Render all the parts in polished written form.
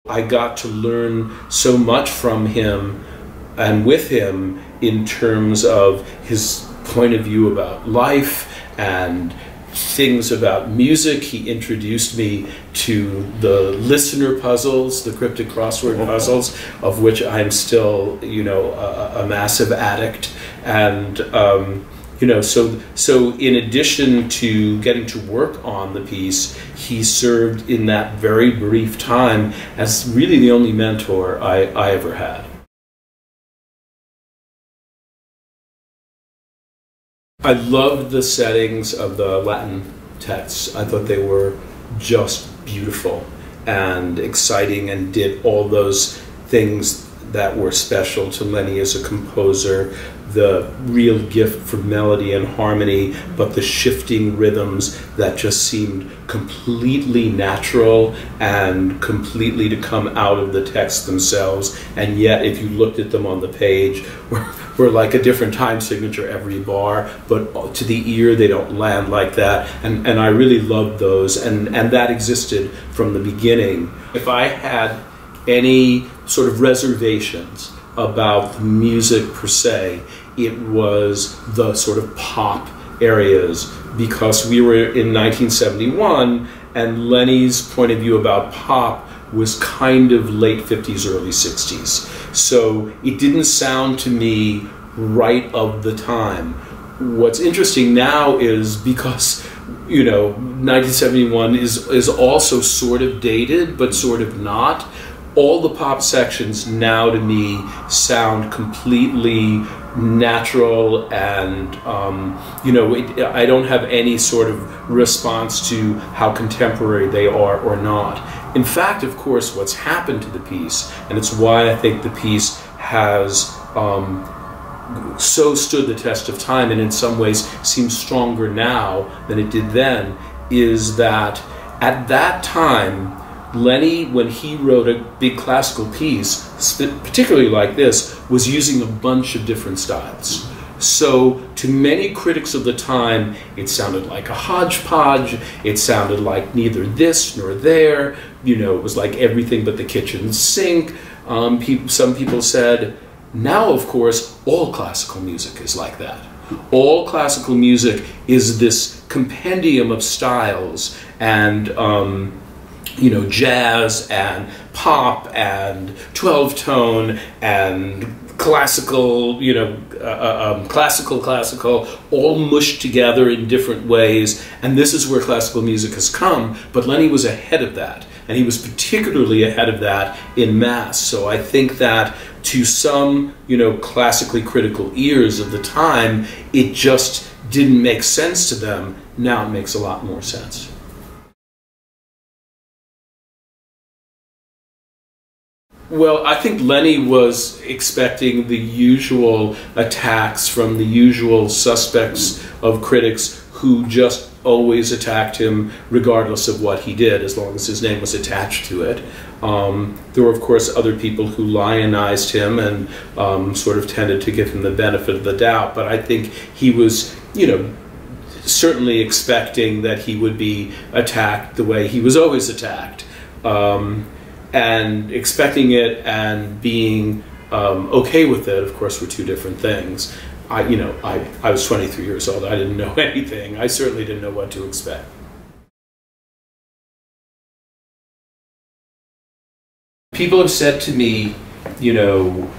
I got to learn so much from him and with him in terms of his point of view about life and things about music. He introduced me to the listener puzzles, the cryptic crossword puzzles, of which I'm still, you know, a massive addict. And you know, so in addition to getting to work on the piece, he served in that very brief time as really the only mentor I ever had. I loved the settings of the Latin texts. I thought they were just beautiful and exciting and did all those things that were special to Lenny as a composer. The real gift for melody and harmony, but the shifting rhythms that just seemed completely natural and completely to come out of the text themselves. And yet, if you looked at them on the page, were like a different time signature every bar, but to the ear they don't land like that. And I really loved those, and that existed from the beginning. If I had any sort of reservations about the music per se, it was the sort of pop areas, because we were in 1971 and Lenny's point of view about pop was kind of late 50s, early 60s. So it didn't sound to me right of the time. What's interesting now is, because, you know, 1971 is also sort of dated, but sort of not. All the pop sections now to me sound completely natural, and you know, I don't have any sort of response to how contemporary they are or not. In fact, of course, what's happened to the piece, and it's why I think the piece has so stood the test of time and in some ways seems stronger now than it did then, is that at that time, Lenny, when he wrote a big classical piece, particularly like this, was using a bunch of different styles. So to many critics of the time, it sounded like a hodgepodge, it sounded like neither this nor there, you know, it was like everything but the kitchen sink. Some people said, now of course, all classical music is like that. All classical music is this compendium of styles, and you know, jazz and pop and 12-tone and classical, you know, classical, all mushed together in different ways. And this is where classical music has come. But Lenny was ahead of that, and he was particularly ahead of that in Mass. So I think that to some, you know, classically critical ears of the time, it just didn't make sense to them. Now it makes a lot more sense. Well, I think Lenny was expecting the usual attacks from the usual suspects of critics who just always attacked him regardless of what he did, as long as his name was attached to it. There were, of course, other people who lionized him and sort of tended to give him the benefit of the doubt, but I think he was, you know, certainly expecting that he would be attacked the way he was always attacked. And expecting it and being okay with it, of course, were two different things. I was 23 years old. I didn't know anything. I certainly didn't know what to expect. People have said to me, you know,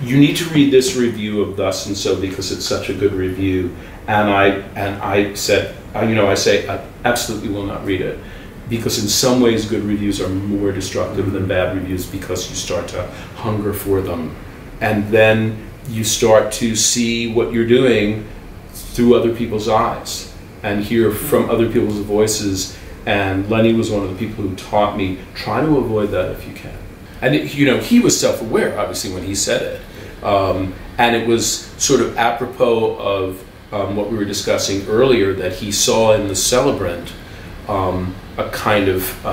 you need to read this review of Thus and So because it's such a good review. And I said, I say I absolutely will not read it. Because in some ways good reviews are more destructive than bad reviews, because you start to hunger for them. And then you start to see what you're doing through other people's eyes and hear from other people's voices. And Lenny was one of the people who taught me, try to avoid that if you can. And you know, he was self-aware, obviously, when he said it. And it was sort of apropos of what we were discussing earlier, that he saw in the celebrant a kind of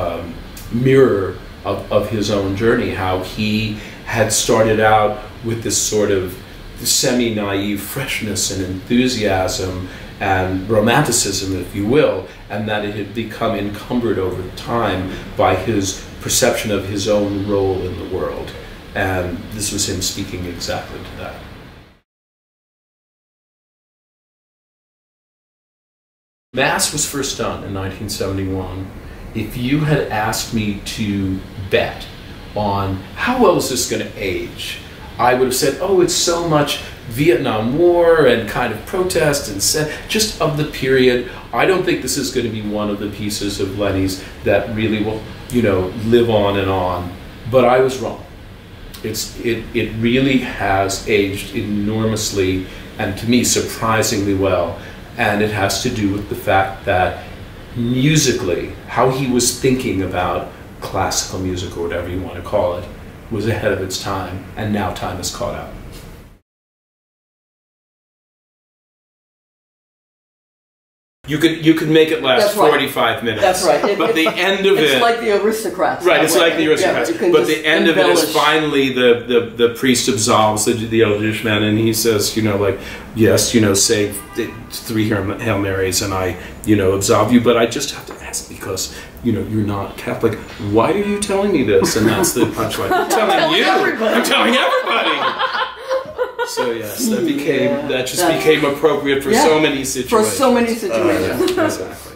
mirror of his own journey, how he had started out with this sort of semi-naive freshness and enthusiasm and romanticism, if you will, and that it had become encumbered over time by his perception of his own role in the world. And this was him speaking exactly to that. Mass was first done in 1971. If you had asked me to bet on how well is this going to age, I would have said, oh, it's so much Vietnam War and kind of protest and just of the period. I don't think this is going to be one of the pieces of Lenny's that really will, you know, live on and on. But I was wrong. It really has aged enormously, and to me, surprisingly well. And it has to do with the fact that musically, how he was thinking about classical music, or whatever you want to call it, was ahead of its time, and now time has caught up. You could make it last 45 minutes. That's right. But the end of it's like the Aristocrats. Right, it's like the Aristocrats. Yeah, but the end of it is finally the priest absolves the elder Jewish man, and he says, you know, like, yes, you know, say 3 Hail Marys and I, you know, absolve you, but I just have to ask because, you know, you're not Catholic. Why are you telling me this? And that's the punchline. I'm telling you. Everybody. I'm telling everybody. So yes, that became became appropriate for so many situations. For so many situations. Exactly.